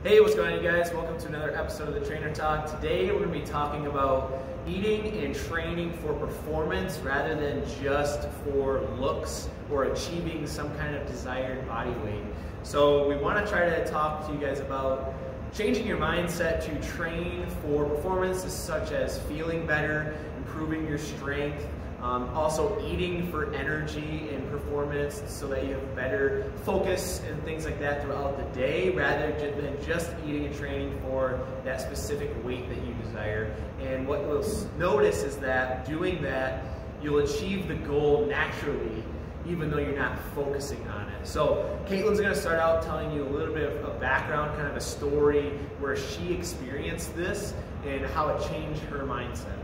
Hey, what's going on, you guys? Welcome to another episode of the Trainer Talk. Today we're going to be talking about eating and training for performance rather than just for looks or achieving some kind of desired body weight. So we want to try to talk to you guys about changing your mindset to train for performances such as feeling better, improving your strength, also eating for energy and performance so that you have better focus and things like that throughout the day rather than just eating and training for that specific weight that you desire. And what you'll notice is that doing that, you'll achieve the goal naturally even though you're not focusing on it. So Caitlin's going to start out telling you a little bit of a background, kind of a story where she experienced this and how it changed her mindset.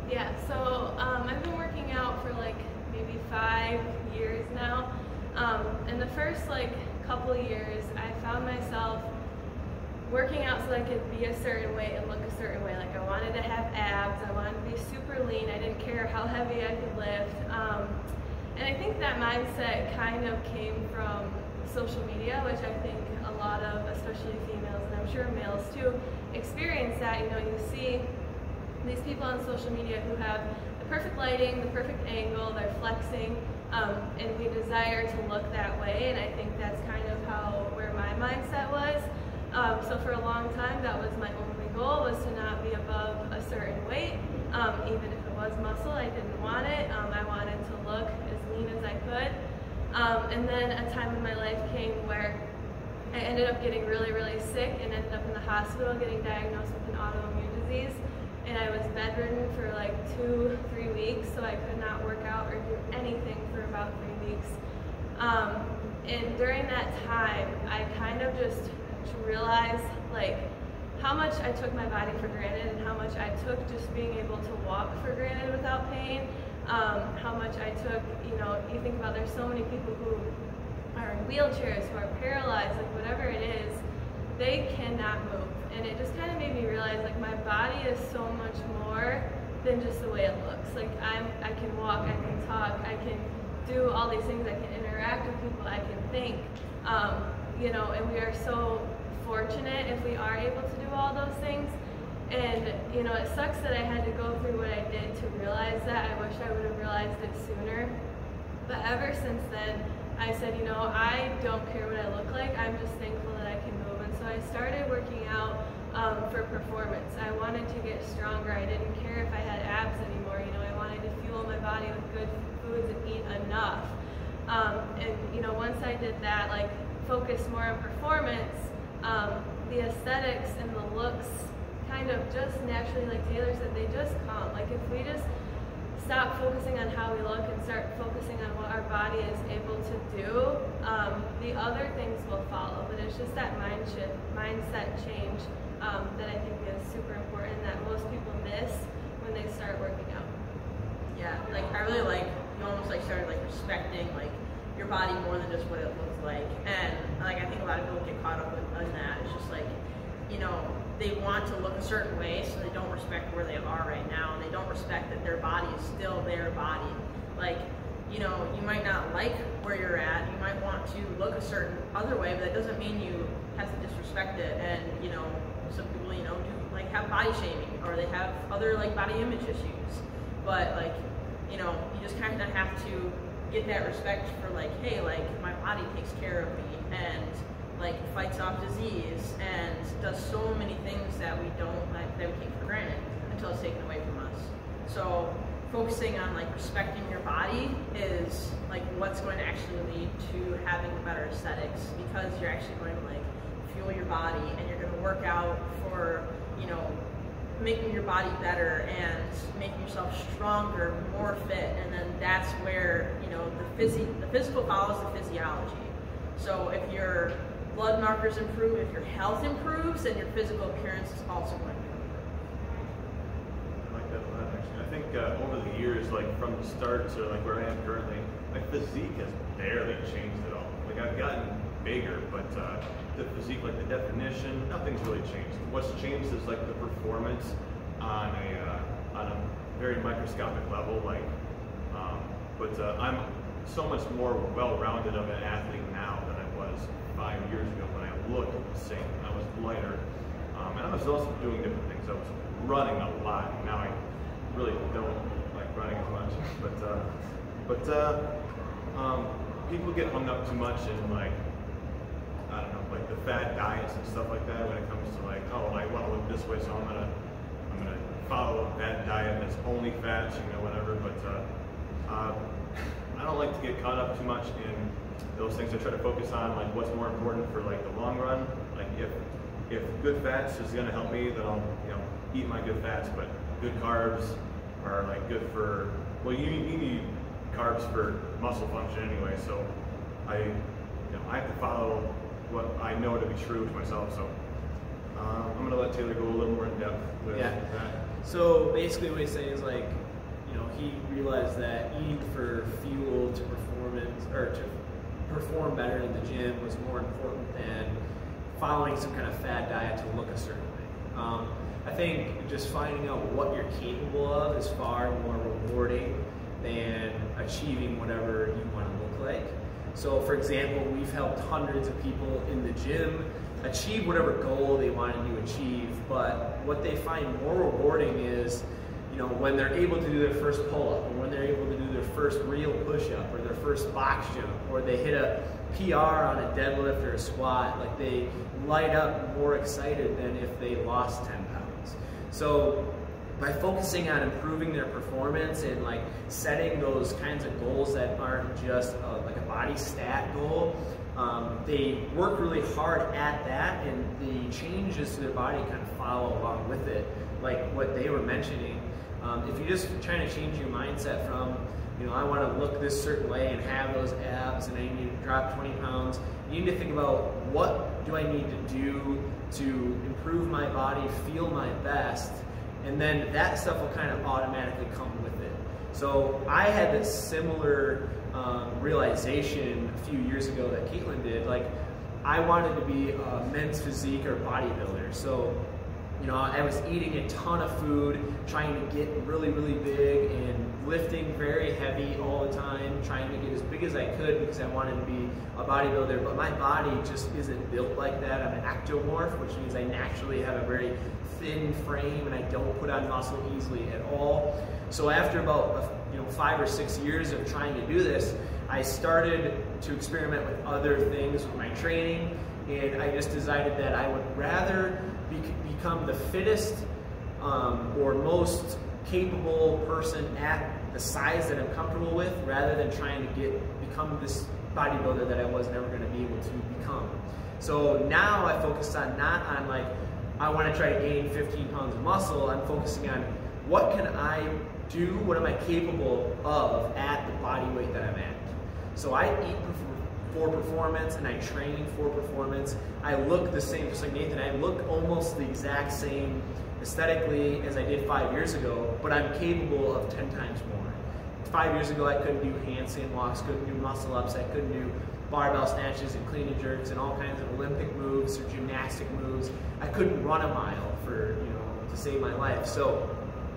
Yeah, so I've been working out for like maybe 5 years now. In the first couple of years, I found myself working out so that I could be a certain way and look a certain way. Like I wanted to have abs, I wanted to be super lean, I didn't care how heavy I could lift. And I think that mindset kind of came from social media, which I think a lot of, especially females, and I'm sure males too, experience that. You know, you see these people on social media who have the perfect lighting, the perfect angle, they're flexing, and we desire to look that way, and I think that's kind of where my mindset was. So for a long time, that was my only goal, was to not be above a certain weight. Even if it was muscle, I didn't want it. I wanted to look as lean as I could. And then a time in my life came where I ended up getting really, really sick and ended up in the hospital getting diagnosed with an autoimmune disease. And I was bedridden for like 2-3 weeks, so I could not work out or do anything for about 3 weeks. And during that time, I kind of just realized how much I took my body for granted and how much I took just being able to walk for granted without pain. How much I took, you think about, there's so many people who are in wheelchairs, who are paralyzed, like whatever it is, they cannot move. And it just kind of made me realize my body is so much more than just the way it looks. I can walk, I can talk, I can do all these things, I can interact with people, I can think, and we are so fortunate if we are able to do all those things. And it sucks that I had to go through what I did to realize that. I wish I would have realized it sooner. But ever since then, I said, I don't care what I look like, I'm just thankful that I can move. And so I started working out for performance. I wanted to get stronger. I didn't care if I had abs anymore. I wanted to fuel my body with good foods and eat enough. And once I did that, focus more on performance, the aesthetics and the looks kind of just naturally, like Taylor said, they just come. If we just stop focusing on how we look and start focusing on what our body is able to do, the other things will follow. But it's just that mindset change that I think is super important, that most people miss when they start working out. Yeah, I really you almost started respecting your body more than just what it looks like. And I think a lot of people get caught up in that. It's just they want to look a certain way, so they don't respect where they are right now, and they don't respect that their body is still their body. You might not like where you're at, you might want to look a certain other way, but that doesn't mean you have to disrespect it. And some people do have body shaming, or they have other body image issues. But you just kind of have to get that respect for hey, my body takes care of me, and fights off disease, and does so many things that we don't that we take for granted until it's taken away from us. So focusing on respecting your body is what's going to actually lead to having better aesthetics, because you're actually going to fuel your body, and you're going to work out for making your body better and making yourself stronger, more fit, and then that's where the physical follows the physiology. So if your blood markers improve, if your health improves, then your physical appearance is also going to improve. I like that a lot, actually. I think over the years, from the start to where I am currently, my physique has barely changed at all. I've gotten bigger, but the physique, the definition, nothing's really changed. What's changed is the performance on a very microscopic level. But I'm so much more well-rounded of an athlete now than I was 5 years ago when I looked the same. I was lighter. And I was also doing different things. I was running a lot. Now I really don't like running as much. People get hung up too much in like, I don't know, like the fad diets and stuff like that when it comes to like, oh, I want to look this way, so I'm gonna follow that diet that's only fats, whatever. But I don't like to get caught up too much in those things. I try to focus on like what's more important for like the long run. Like if good fats is gonna help me, then I'll eat my good fats. But good carbs are like good for, well, you need carbs for muscle function anyway. So I have to follow what I know to be true to myself. So I'm gonna let Taylor go a little more in depth with that. So basically what he's saying is like, he realized that eating for fuel to performance or to perform better in the gym was more important than following some kind of fad diet to look a certain way. I think just finding out what you're capable of is far more rewarding than achieving whatever you want to look like. So for example, we've helped hundreds of people in the gym achieve whatever goal they wanted to achieve, but what they find more rewarding is when they're able to do their first pull-up, or when they're able to do their first real push-up, or their first box jump, or they hit a PR on a deadlift or a squat, like they light up more excited than if they lost 10 pounds. So by focusing on improving their performance and like setting those kinds of goals that aren't just like a body stat goal, they work really hard at that, and the changes to their body kind of follow along with it, like what they were mentioning. If you're just trying to change your mindset from, I want to look this certain way and have those abs and I need to drop 20 pounds, you need to think about what do I need to do to improve my body, feel my best, and then that stuff will kind of automatically come with it. So I had this similar realization a few years ago that Caitlin did. Like, I wanted to be a men's physique or bodybuilder. So I was eating a ton of food, trying to get really, really big and lifting very heavy all the time, trying to get as big as I could because I wanted to be a bodybuilder, but my body just isn't built like that. I'm an ectomorph, which means I naturally have a very thin frame and I don't put on muscle easily at all. So after about 5 or 6 years of trying to do this, I started to experiment with other things with my training, and I just decided that I would rather become the fittest or most capable person at the size that I'm comfortable with, rather than trying to become this bodybuilder that I was never going to be able to become. So now I focus on not on like, I want to try to gain 15 pounds of muscle. I'm focusing on what can I do, what am I capable of at the body weight that I'm at. So I eat for performance and I train for performance. I look the same, just like Nathan, I look almost the exact same aesthetically as I did 5 years ago, but I'm capable of 10 times more. 5 years ago, I couldn't do handstand walks, couldn't do muscle ups, I couldn't do barbell snatches and clean and jerks and all kinds of Olympic moves or gymnastic moves. I couldn't run a mile to save my life. So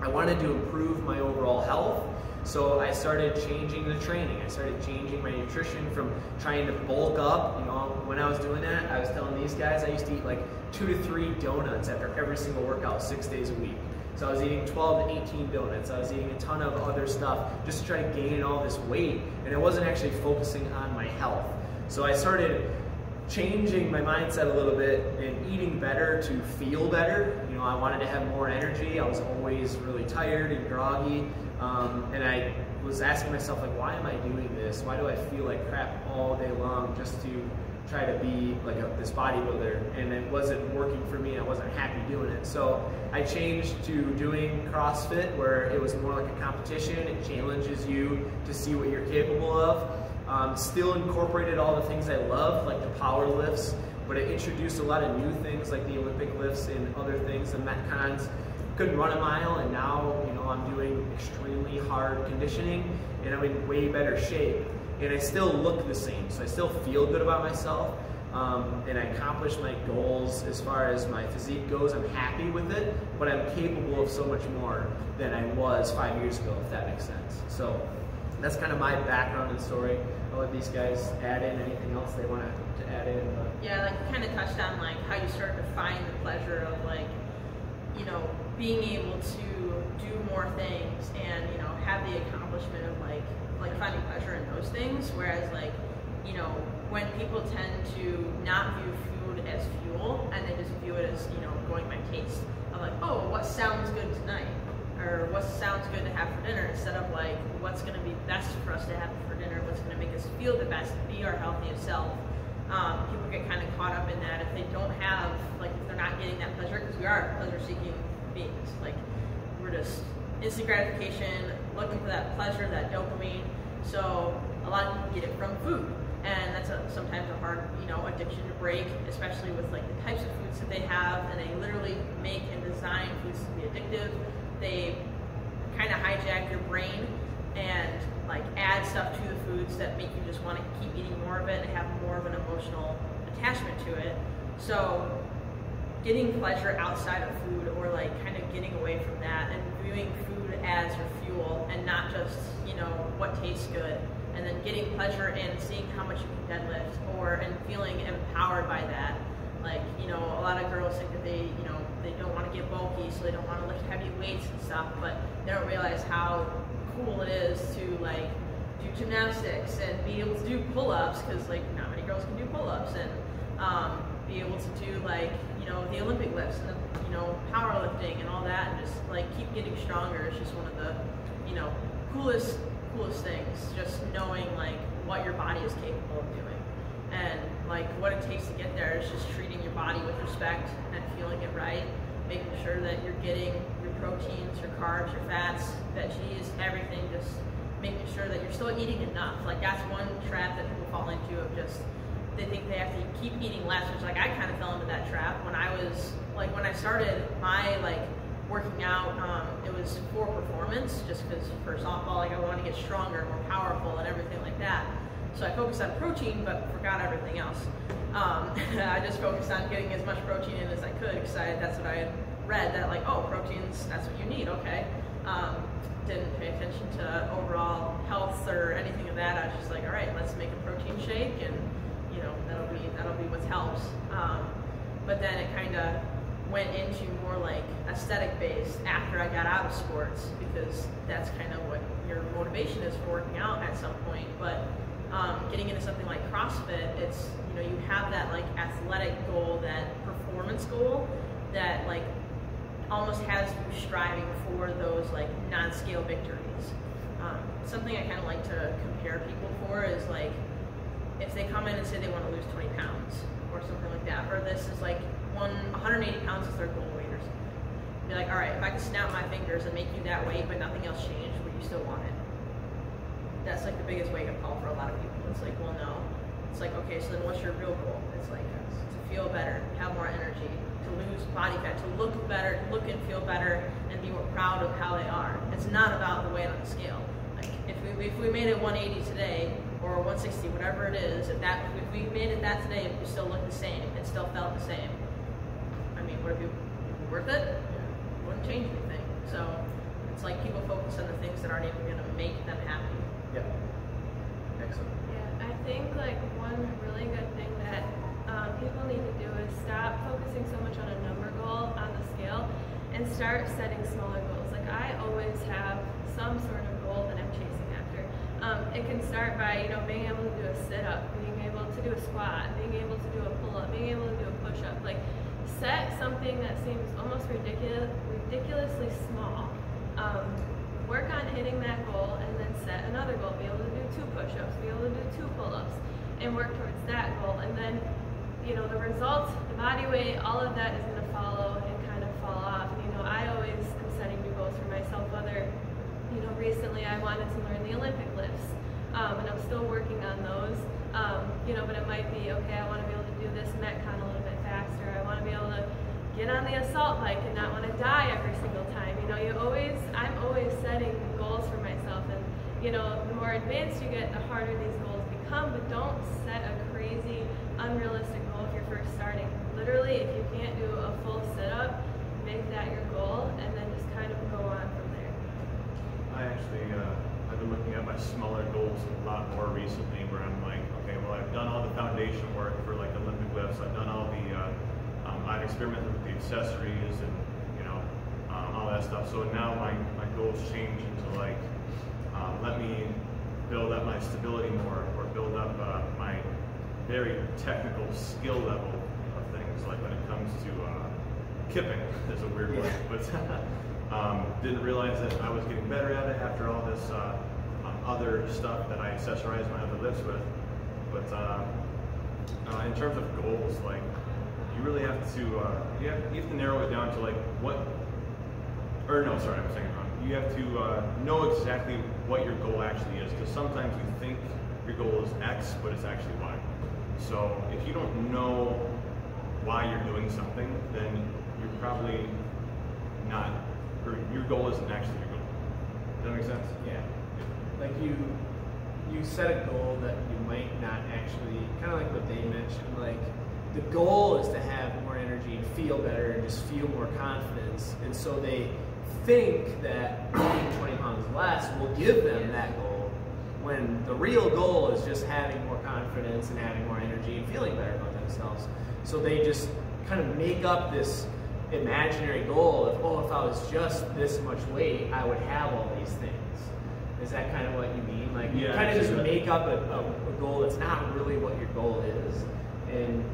I wanted to improve my overall health. So I started changing the training. I started changing my nutrition from trying to bulk up. When I was doing that, I was telling these guys I used to eat like 2 to 3 donuts after every single workout 6 days a week. So I was eating 12 to 18 donuts. I was eating a ton of other stuff just to try to gain all this weight, and I wasn't actually focusing on my health. So I started changing my mindset a little bit and eating better to feel better. I wanted to have more energy. I was always really tired and groggy. And I was asking myself, like, why am I doing this? Why do I feel like crap all day long just to try to be like this bodybuilder? And it wasn't working for me. I wasn't happy doing it. So I changed to doing CrossFit, where it was more like a competition. It challenges you to see what you're capable of. Still incorporated all the things I love, like the power lifts, but it introduced a lot of new things like the Olympic lifts and other things, the Metcons. Couldn't run a mile, and now I'm doing extremely hard conditioning and I'm in way better shape, and I still look the same, so I still feel good about myself, and I accomplished my goals as far as my physique goes. I'm happy with it, but I'm capable of so much more than I was 5 years ago, if that makes sense. So that's kind of my background and story. I'll let these guys add in anything else they want to add in. Yeah, like you kind of touched on like how you started to find pleasure of like, you know, being able to do more things and, you know, have the accomplishment of like finding pleasure in those things. Whereas like, you know, when people tend to not view food as fuel and they just view it as, you know, going by taste of like, oh, what sounds good tonight, or what sounds good to have for dinner, instead of like what's going to be best for us to have for dinner, what's going to make us feel the best, be our healthiest self. People get kind of caught up in that if they don't have, like, if they're not getting that pleasure, because we are pleasure-seeking beings. Like, we're just instant gratification, looking for that pleasure, that dopamine. So a lot of people get it from food, and that's sometimes a hard, you know, addiction to break, especially with like the types of foods that they have, and they literally make and design foods to be addictive. They kind of hijack your brain and like add stuff to the foods that make you just want to keep eating more of it and have more of an emotional attachment to it. So getting pleasure outside of food, or like kind of getting away from that and viewing food as your fuel and not just, you know, what tastes good, and then getting pleasure in seeing how much you can deadlift, or and feeling empowered by that. Like, you know, a lot of girls think that they, you know, they don't want to get bulky, so they don't want to lift heavy weights and stuff, but they don't realize how cool it is to like do gymnastics and be able to do pull-ups, because like not many girls can do pull-ups, and be able to do like, you know, the Olympic lifts and the, you know, powerlifting and all that, and just like keep getting stronger. It's just one of the, you know, coolest things, just knowing like what your body is capable of doing, and like what it takes to get there is just treating your body with respect and feeling it right, making sure that you're getting your proteins, your carbs, your fats, veggies, everything, just making sure that you're still eating enough. Like that's one trap that people fall into, of just, they think they have to keep eating less, which like I kind of fell into that trap when I was, like when I started my like working out, it was for performance, just because for softball, like I wanted to get stronger, more powerful and everything like that. So I focused on protein, but forgot everything else. I just focused on getting as much protein in as I could, because that's what I had read, that like, oh, proteins, that's what you need, okay. Didn't pay attention to overall health or anything of that. I was just like, all right, let's make a protein shake, and you know, that'll be what helps. But then it kind of went into more like aesthetic based after I got out of sports, because that's kind of what your motivation is for working out at some point. But getting into something like CrossFit, it's, you know, you have that like athletic goal, that performance goal, that like almost has you striving for those like non-scale victories. Something I kind of like to compare people for is like, if they come in and say they want to lose 20 pounds or something like that, or this is like 180 pounds is their goal weight or something. Be like, all right, if I could snap my fingers and make you that weight but nothing else changed, would you still want it? That's like the biggest wake-up call for a lot of people. It's like, well, no. It's like, okay, so then what's your real goal? It's like to feel better, have more energy, to lose body fat, to look better, look and feel better, and be more proud of how they are. It's not about the weight on the scale. Like if we made it 180 today, or 160, whatever it is, if we made it that today, it would still look the same, it still felt the same. I mean, would it be worth it? It wouldn't change anything. So it's like people focus on the things that aren't even going to make them happy. Yeah. Excellent. Yeah, I think like one really good thing that people need to do is stop focusing so much on a number goal on the scale and start setting smaller goals. Like I always have some sort of goal that I'm chasing after. It can start by, you know, being able to do a sit-up, being able to do a squat, being able to do a pull-up, being able to do a push-up. Like set something that seems almost ridiculously small. Work on hitting that goal, and then set another goal. Be able to do 2 push-ups, be able to do 2 pull-ups, and work towards that goal. And then, you know, the results, the body weight, all of that is going to follow and kind of fall off. You know, I always am setting new goals for myself. Whether, you know, recently I wanted to learn the Olympic lifts, and I'm still working on those. You know, but it might be, okay, I want to be able to do this Metcon a little bit faster. I want to be able to get on the assault bike and not want to die every single time. You know, I'm always setting goals for myself, and you know, the more advanced you get, the harder these goals become. But don't set a crazy, unrealistic goal if you're first starting. Literally, if you can't do a full sit-up, make that your goal, and then just kind of go on from there. I actually, I've been looking at my smaller goals a lot more recently, where I'm like, okay, well, I've done all the foundation work for like Olympic lifts. I've done all the, I've experimented with the accessories and all that stuff. So now my goals change into like, let me build up my stability more, or build up my very technical skill level of things. Like when it comes to kipping, is a weird one, but didn't realize that I was getting better at it after all this other stuff that I accessorize my other lifts with. But in terms of goals, like you really have to you have to narrow it down to like I'm saying it wrong. You have to know exactly what your goal actually is, because sometimes you think your goal is X, but it's actually Y. So if you don't know why you're doing something, then you're probably not, or your goal isn't actually your goal. Does that make sense? Yeah. Like you set a goal that you might not actually, kind of like what they mentioned, like the goal is to have more energy and feel better and just feel more confidence. And so they think that eating 20 pounds less will give them that goal, when the real goal is just having more confidence and having more energy and feeling better about themselves. So they just kind of make up this imaginary goal of, oh, if I was just this much weight, I would have all these things. Is that kind of what you mean? Like, you kind of just make up a goal that's not really what your goal is, and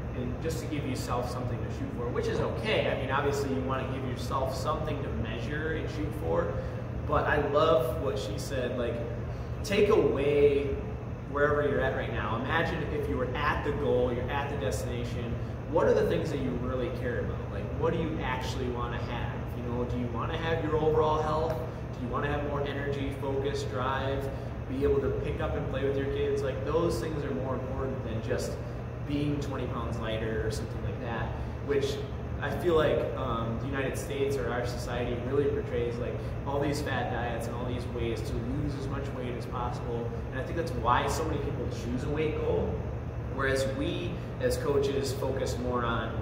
just to give yourself something to shoot for, which is okay. I mean, obviously you want to give yourself something to measure and shoot for, but I love what she said, like, take away wherever you're at right now. Imagine if you were at the goal, you're at the destination, what are the things that you really care about? Like, what do you actually want to have? You know, do you want to have your overall health? Do you want to have more energy, focus, drive, be able to pick up and play with your kids? Like, those things are more important than just being 20 pounds lighter or something like that, which I feel like the United States or our society really portrays like all these fad diets and all these ways to lose as much weight as possible. And I think that's why so many people choose a weight goal, whereas we as coaches focus more on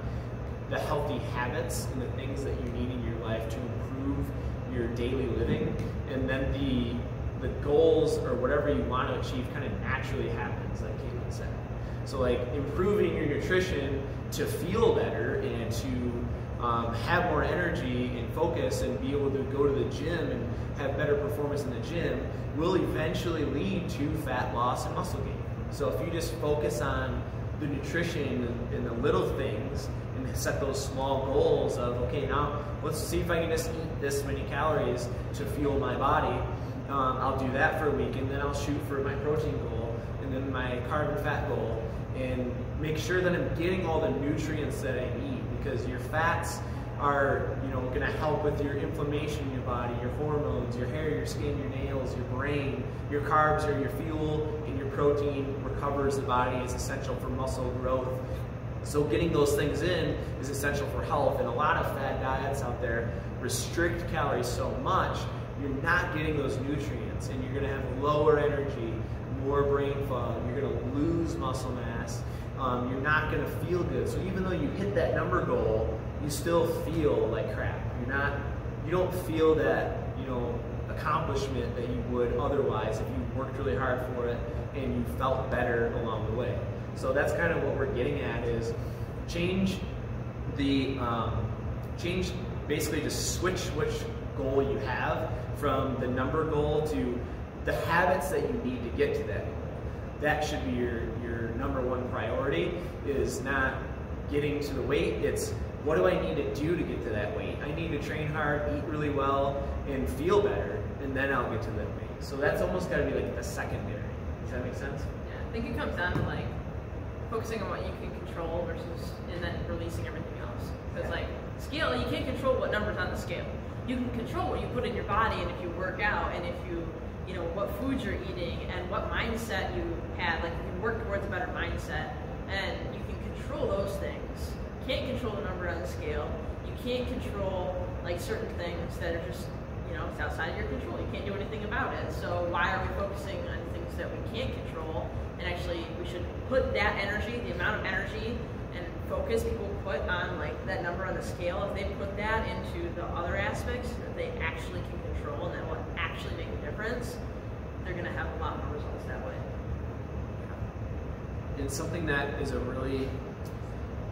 the healthy habits and the things that you need in your life to improve your daily living, and then the goals or whatever you want to achieve kind of naturally happens, like Caitlin said. So like improving your nutrition to feel better and to have more energy and focus and be able to go to the gym and have better performance in the gym will eventually lead to fat loss and muscle gain. So if you just focus on the nutrition and the little things and set those small goals of, okay, now let's see if I can just eat this many calories to fuel my body. I'll do that for a week, and then I'll shoot for my protein goal and then my carb and fat goal, and make sure that I'm getting all the nutrients that I need, because your fats are, you know, going to help with your inflammation in your body, your hormones, your hair, your skin, your nails, your brain. Your carbs are your fuel, and your protein recovers the body. It's essential for muscle growth. So getting those things in is essential for health, and a lot of fad diets out there restrict calories so much, you're not getting those nutrients, and you're going to have lower energy, more brain fog, you're going to lose muscle mass, you're not going to feel good. So even though you hit that number goal, you still feel like crap. You don't feel that, you know, accomplishment that you would otherwise if you worked really hard for it and you felt better along the way. So that's kind of what we're getting at, is basically just switch which goal you have from the number goal to the habits that you need to get to that goal. That should be your number one priority, is not getting to the weight. It's, what do I need to do to get to that weight? I need to train hard, eat really well, and feel better, and then I'll get to that weight. So that's almost got to be like the secondary. Does that make sense? Yeah, I think it comes down to like focusing on what you can control versus, and then releasing everything else. Because like scale, you can't control what number's on the scale. You can control what you put in your body, and if you work out, and if you know, what foods you're eating, and what mindset you have. Like, you can work towards a better mindset, and you can control those things. You can't control the number on the scale. You can't control like certain things that are just, you know, it's outside of your control. You can't do anything about it. So why are we focusing on things that we can't control? And actually, we should put that energy, the amount of energy and focus people put on like that number on the scale, if they put that into the other aspects that they actually can control and that will actually make a difference, they're going to have a lot more results that way. And something that is a really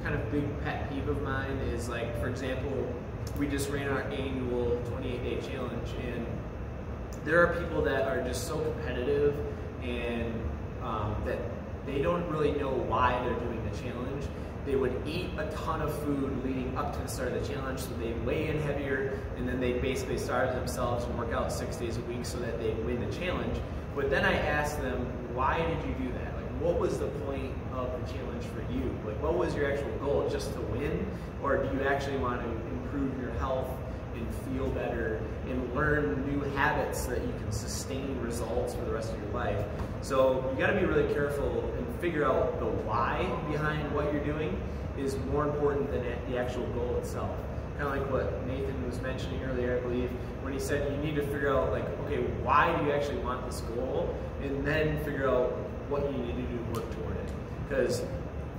kind of big pet peeve of mine is, like, for example, we just ran our annual 28-day challenge, and there are people that are just so competitive and that they don't really know why they're doing the challenge. They would eat a ton of food leading up to the start of the challenge, so they weigh in heavier, and then they basically starve themselves and work out 6 days a week so that they win the challenge. But then I asked them, why did you do that? Like, what was the point of the challenge for you? Like, what was your actual goal? Just to win? Or do you actually want to improve your health and feel better and learn new habits so that you can sustain results for the rest of your life? So you got to be really careful and figure out the why behind what you're doing is more important than the actual goal itself. Kind of like what Nathan was mentioning earlier, I believe, when he said you need to figure out, like, okay, why do you actually want this goal, and then figure out what you need to do to work toward it. Because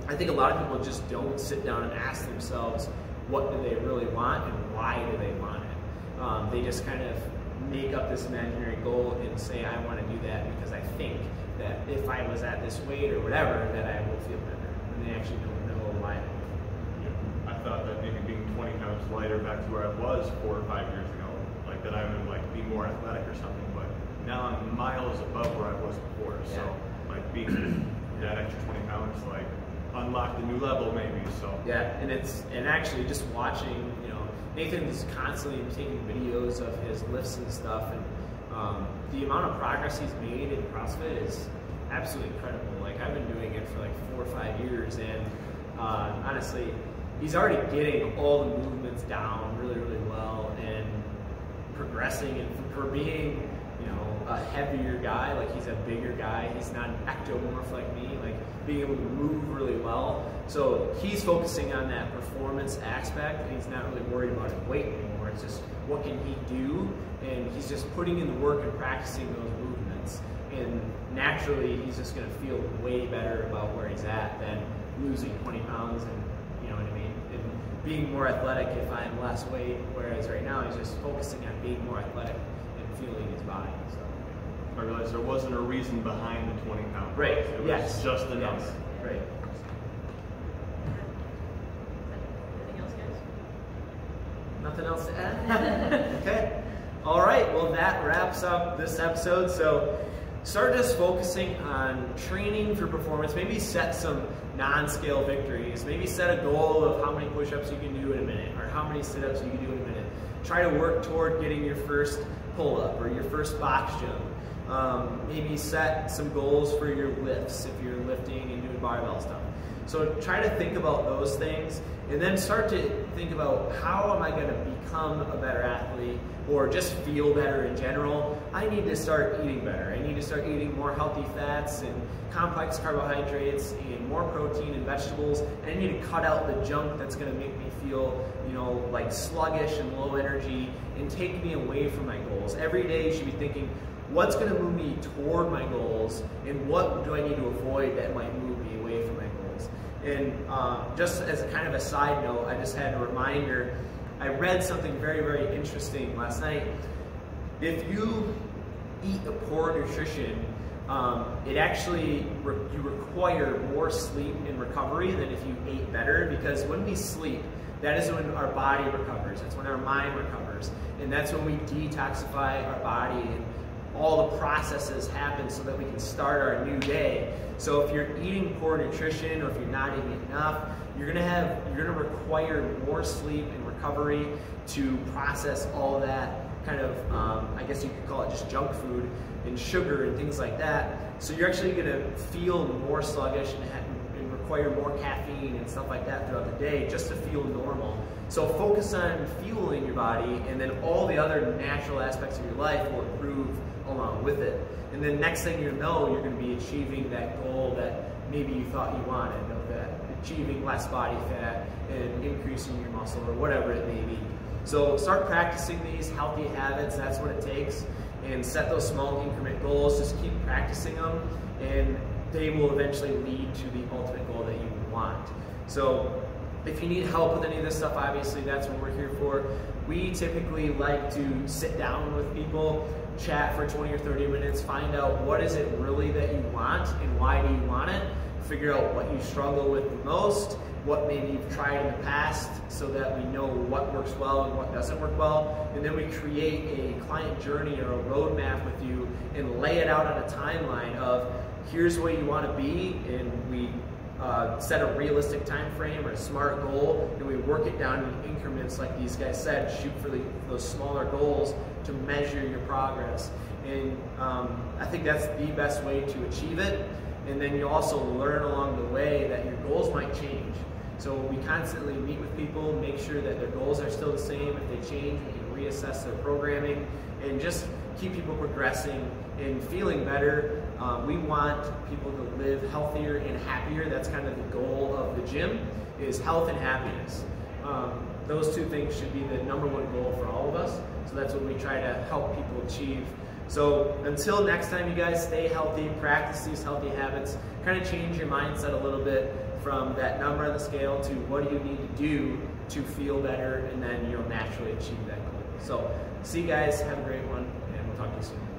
I think a lot of people just don't sit down and ask themselves, what do they really want and why do they want it? They just kind of make up this imaginary goal and say, I want to do that because I think that if I was at this weight or whatever, that I will feel better. And they actually don't know why. I thought that maybe being 20 pounds lighter back to where I was 4 or 5 years ago, like that I would like be more athletic or something, but now I'm miles above where I was before. So like being that extra 20 pounds like unlocked a new level maybe. So yeah, and actually just watching, you know, Nathan is constantly taking videos of his lifts and stuff, and the amount of progress he's made in CrossFit is absolutely incredible. Like, I've been doing it for like 4 or 5 years, and honestly, he's already getting all the movements down really, really well and progressing. And for being, you know, a heavier guy, like he's a bigger guy, he's not an ectomorph like me, like being able to move really well. So he's focusing on that performance aspect, and he's not really worried about his weight anymore. It's just what can he do, and he's just putting in the work and practicing those movements. And naturally, he's just going to feel way better about where he's at than losing 20 pounds and, you know what I mean, and being more athletic if I'm less weight, whereas right now he's just focusing on being more athletic and feeling his body. So I realized there wasn't a reason behind the 20 pounds. right, It was yes, just a number. yes. Right. Anything else, guys? Nothing else to add? Okay. All right, well, that wraps up this episode. So start just focusing on training for performance. Maybe set some non-scale victories. Maybe set a goal of how many push-ups you can do in a minute, or how many sit-ups you can do in a minute. Try to work toward getting your first pull-up or your first box jump. Maybe set some goals for your lifts if you're lifting and doing barbell stuff. So try to think about those things, and then start to think about, how am I going to become a better athlete or just feel better in general? I need to start eating better. I need to start eating more healthy fats and complex carbohydrates and more protein and vegetables. And I need to cut out the junk that's going to make me feel, you know, like sluggish and low energy and take me away from my goals. Every day you should be thinking, what's going to move me toward my goals, and what do I need to avoid that might move me away from my goals? And just as a kind of a side note, I just had a reminder. I read something very, very interesting last night. If you eat a poor nutrition, it actually, you require more sleep and recovery than if you ate better, because when we sleep, that is when our body recovers. That's when our mind recovers. And that's when we detoxify our body, and all the processes happen so that we can start our new day. So if you're eating poor nutrition, or if you're not eating enough, you're gonna require more sleep and recovery to process all that kind of, I guess you could call it just junk food and sugar and things like that. So you're actually gonna feel more sluggish and require more caffeine and stuff like that throughout the day just to feel normal. So focus on fueling your body, and then all the other natural aspects of your life will improve along with it. And then next thing you know, you're going to be achieving that goal that maybe you thought you wanted, of that achieving less body fat and increasing your muscle, or whatever it may be. So start practicing these healthy habits. That's what it takes. And set those small increment goals. Just keep practicing them, and they will eventually lead to the ultimate goal that you want. So if you need help with any of this stuff, obviously that's what we're here for. We typically like to sit down with people, chat for 20 or 30 minutes, find out what is it really that you want and why do you want it, figure out what you struggle with the most, what maybe you've tried in the past so that we know what works well and what doesn't work well. And then we create a client journey or a roadmap with you and lay it out on a timeline of here's where you want to be, and we set a realistic time frame or a SMART goal, and we work it down in increments like these guys said. Shoot for those smaller goals to measure your progress. And I think that's the best way to achieve it. And then you also learn along the way that your goals might change. So we constantly meet with people, make sure that their goals are still the same. If they change, we can reassess their programming and just keep people progressing and feeling better. We want people to live healthier and happier. That's kind of the goal of the gym, is health and happiness. Those two things should be the #1 goal for all of us. So that's what we try to help people achieve. So until next time, you guys, stay healthy, practice these healthy habits, kind of change your mindset a little bit from that number on the scale to what do you need to do to feel better, and then you'll naturally achieve that goal. So see you guys, have a great one, and we'll talk to you soon.